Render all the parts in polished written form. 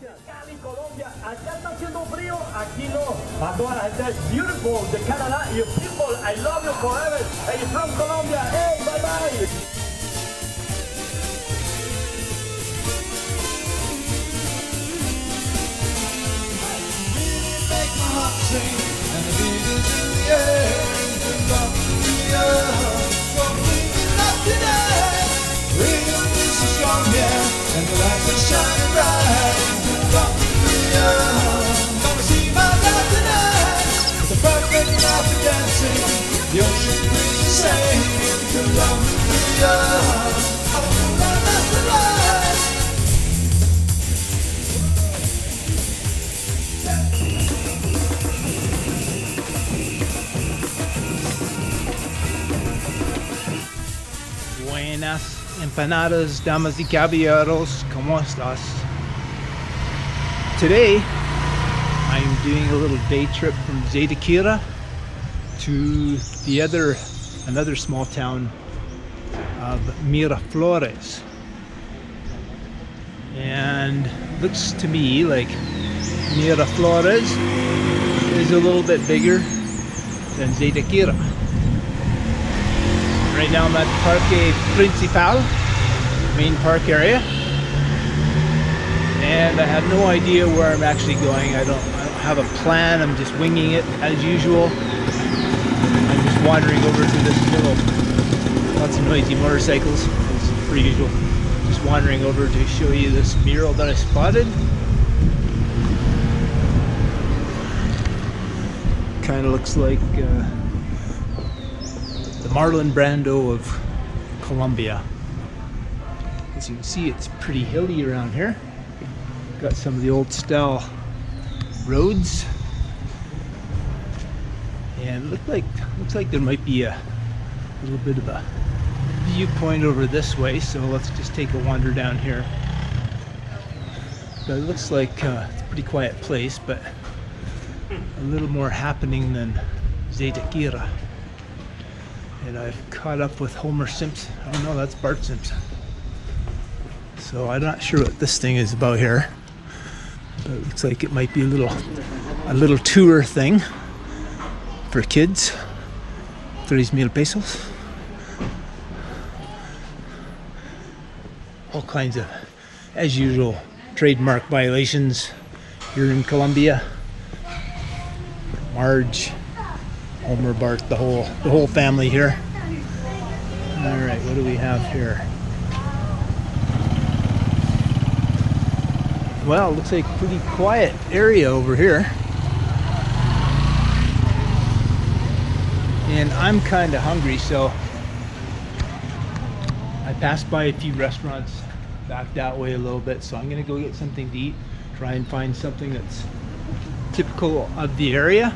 Cali, Colombia, allá está haciendo frío, aquí no. A toda la gente es beautiful de Canadá, you people, I love you forever. Hey, you're from Colombia, hey, bye bye. Make my heart sing, and the beat is in the air. Colombia, from waking up today, freedom is so strong, yeah, and the lights are shining bright. Colombia, gonna see my love tonight. It's a perfect night for dancing. The ocean breeze is saying, Colombia, I wanna run that's the light. Buenas empanadas, damas y caballeros, ¿cómo estás? Today, I'm doing a little day trip from Sightseeing to another small town of Miraflores. And looks to me like Miraflores is a little bit bigger than Sightseeing. Right now I'm at Parque Principal, main park area, and I have no idea where I'm actually going. I don't have a plan. I'm just winging it as usual. I'm just wandering over to this lots of noisy motorcycles as per usual. Just wandering over to show you this mural that I spotted. Kind of looks like the Marlon Brando of Colombia. As you can see, it's pretty hilly around here. Got some of the old style roads, and looks like there might be a little bit of a viewpoint over this way. So let's just take a wander down here. But it looks like it's a pretty quiet place, but a little more happening than Sightseeing. And I've caught up with Homer Simpson. Oh no, that's Bart Simpson. So I'm not sure what this thing is about here, but it looks like it might be a little tour thing for kids. 3,000 pesos. All kinds of, as usual, trademark violations here in Colombia. Marge, Homer, Bart, the whole family here. All right, what do we have here? Well, it looks like a pretty quiet area over here. And I'm kind of hungry, so I passed by a few restaurants back that way a little bit, so I'm gonna go get something to eat, try and find something that's typical of the area,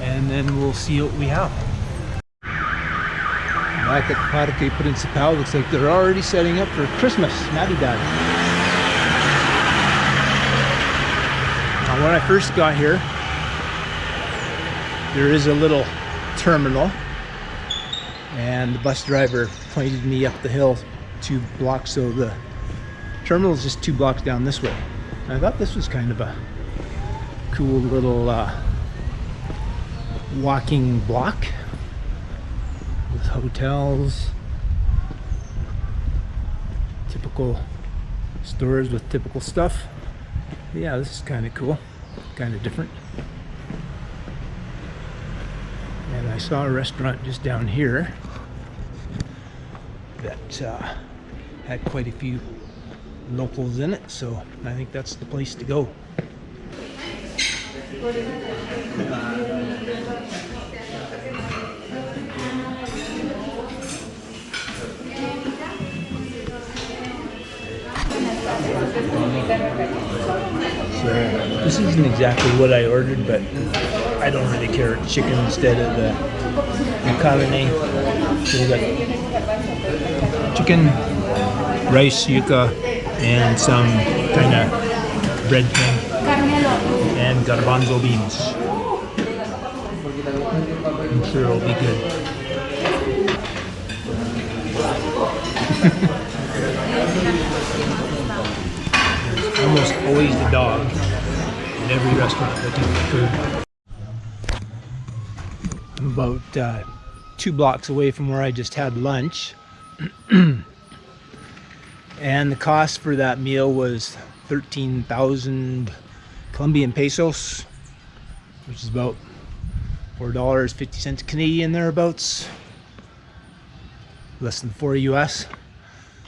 and then we'll see what we have. Back at Parque Principal, looks like they're already setting up for Christmas, Navidad. Now when I first got here, there is a little terminal, and the bus driver pointed me up the hill 2 blocks, so the terminal is just 2 blocks down this way. And I thought this was kind of a cool little walking block with hotels, typical stores with typical stuff. Yeah, this is kind of cool, kind of different. And I saw a restaurant just down here that had quite a few locals in it, so I think that's the place to go. So this isn't exactly what I ordered, but I don't really care. Chicken instead of the carne. So we got chicken, rice, yuca, and some kind of bread thing, and garbanzo beans. I'm sure it'll be good. almost always the dog in every restaurant looking for food. I'm about 2 blocks away from where I just had lunch. And the cost for that meal was 13,000 Colombian pesos, which is about $4.50 Canadian thereabouts, less than 4 US.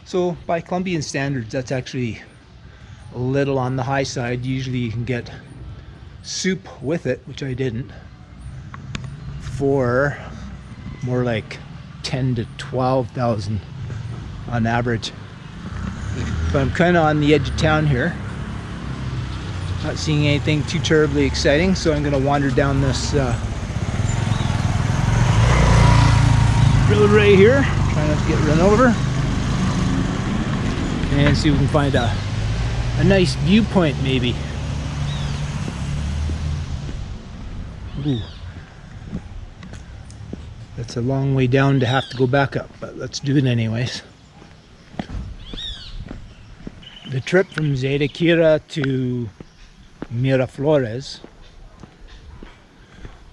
So by Colombian standards, that's actually a little on the high side. Usually you can get soup with it, which I didn't, for more like 10 to 12,000 on average. But I'm kind of on the edge of town here, not seeing anything too terribly exciting, so I'm going to wander down this road right here, try not to get run over, and see if we can find a nice viewpoint maybe. Ooh. That's a long way down to have to go back up, but let's do it anyways. The trip from Sightseeing to Miraflores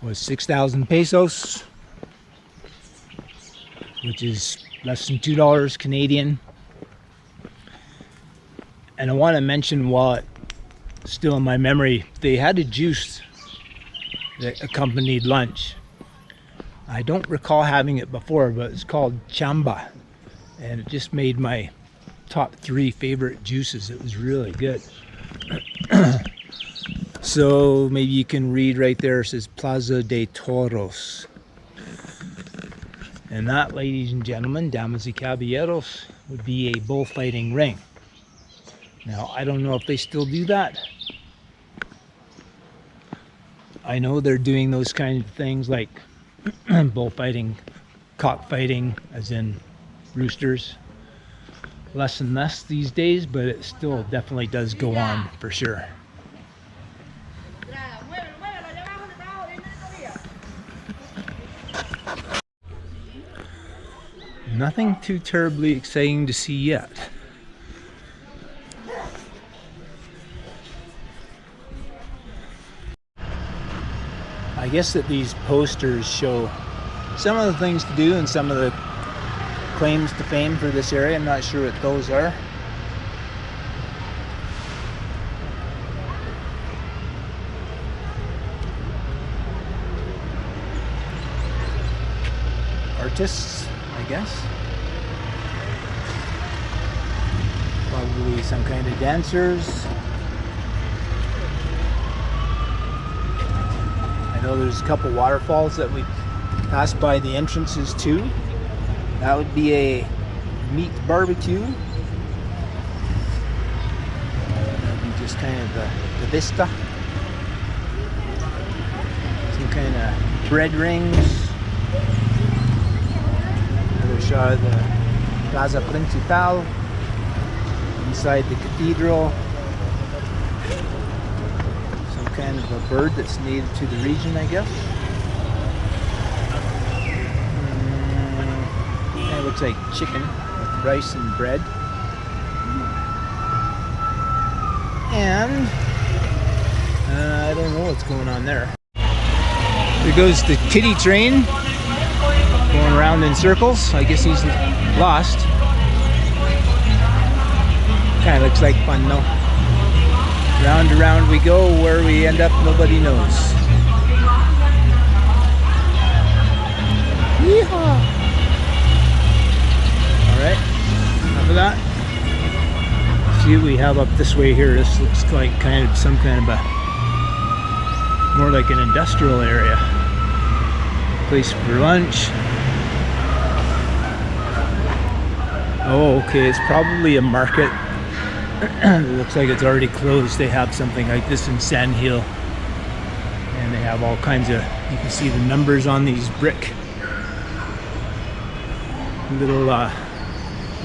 was 6,000 pesos, which is less than $2 Canadian. And I want to mention, while it's still in my memory, they had a juice that accompanied lunch. I don't recall having it before, but it's called chamba, and it just made my top 3 favorite juices. It was really good. So maybe you can read right there, it says Plaza de Toros. And that, ladies and gentlemen, damas y caballeros, would be a bullfighting ring. Now, I don't know if they still do that. I know they're doing those kinds of things like bullfighting, cockfighting, as in roosters. Less and less these days, but it still definitely does go on for sure. Nothing too terribly exciting to see yet. I guess that these posters show some of the things to do and some of the claims to fame for this area. I'm not sure what those are. Artists, I guess. Probably some kind of dancers. I know there's a couple waterfalls that we passed by the entrances to. That would be a meat barbecue. That would be just kind of the vista. Some kind of bread rings. Another shot of the Plaza Principal. Inside the cathedral. Some kind of a bird that's native to the region, I guess. It looks like chicken with rice and bread. And I don't know what's going on there. There goes the kiddie train going around in circles. I guess he's lost. Kind of looks like fun though. Round and round we go. Where we end up, nobody knows. Yeehaw! Alright, enough of that. See what we have up this way here. This looks like kind of some kind of a, more like an industrial area. Place for lunch. Oh, okay, it's probably a market. It looks like it's already closed. They have something like this in Sand Hill. And they have all kinds of, you can see the numbers on these brick little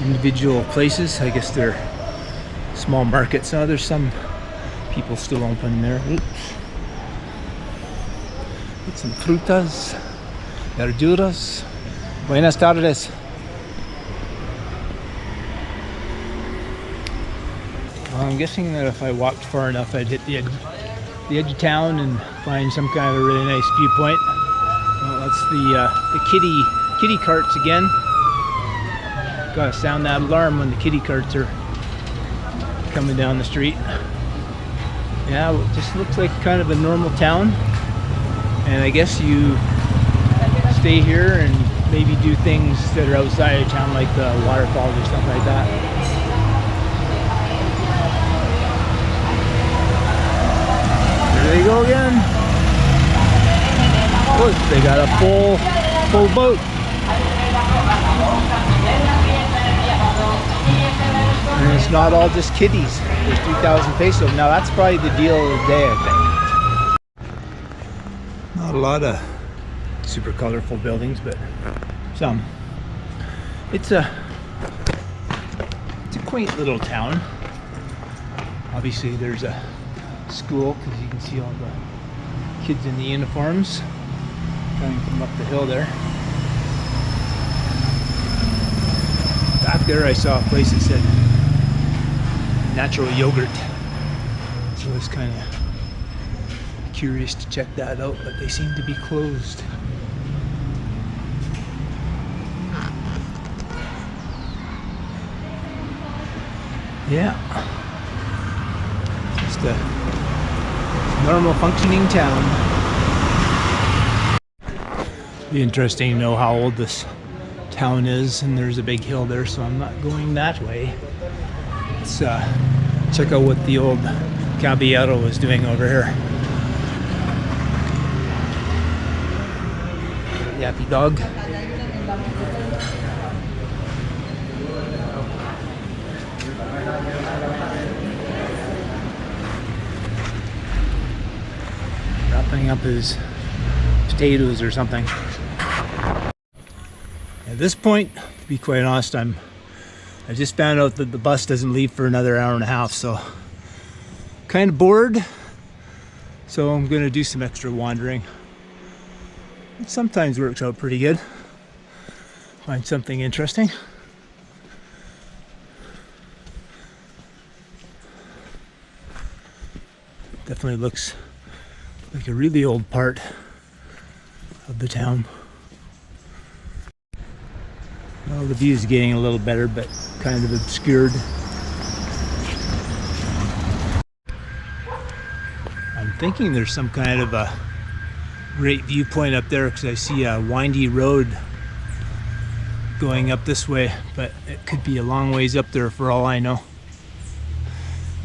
individual places. I guess they're small markets. Now there's some people still open there. Oops. Get some frutas, verduras. Buenas tardes. Well, I'm guessing that if I walked far enough, I'd hit the edge of town and find some kind of a really nice viewpoint. Well, that's the kitty carts again. Gotta sound that alarm when the kitty carts are coming down the street. Yeah, it just looks like kind of a normal town. And I guess you stay here and maybe do things that are outside of town, like the waterfalls or something like that. There they go again. Look, they got a full boat. And it's not all just kitties. There's 3,000 pesos. Now that's probably the deal of the day, I think. Not a lot of super colorful buildings, but some. It's a quaint little town. Obviously there's a school because you can see all the kids in the uniforms coming from up the hill there. Back there I saw a place that said natural yogurt, so I was kind of curious to check that out, but they seem to be closed. Yeah, just a normal functioning town. Be interesting to know how old this town is, and there's a big hill there, so I'm not going that way. Let's check out what the old Caballero was doing over here. Yappy dog. Wrapping up his potatoes or something. At this point, to be quite honest, I just found out that the bus doesn't leave for another hour and a half, so kind of bored. So I'm going to do some extra wandering. It sometimes works out pretty good. Find something interesting. Definitely looks like a really old part of the town. Well, the view is getting a little better, but kind of obscured. I'm thinking there's some kind of a great viewpoint up there because I see a windy road going up this way, but it could be a long ways up there for all I know.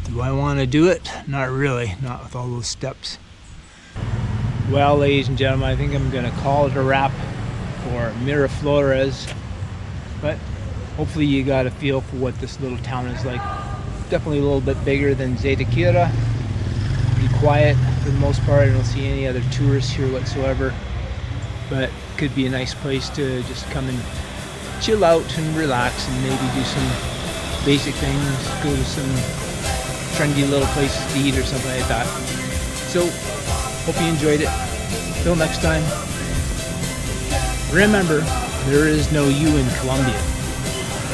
Do I want to do it? Not really, not with all those steps. Well, ladies and gentlemen, I think I'm going to call it a wrap for Miraflores. But hopefully you got a feel for what this little town is like. Definitely a little bit bigger than Sightseeing. Pretty quiet for the most part. I don't see any other tourists here whatsoever. But could be a nice place to just come and chill out and relax and maybe do some basic things. Go to some trendy little places to eat or something like that. So, hope you enjoyed it. Till next time. Remember, there is no you in Colombia,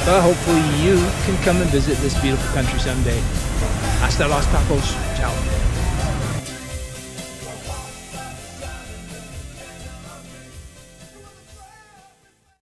but hopefully you can come and visit this beautiful country someday. Hasta los tacos. Ciao.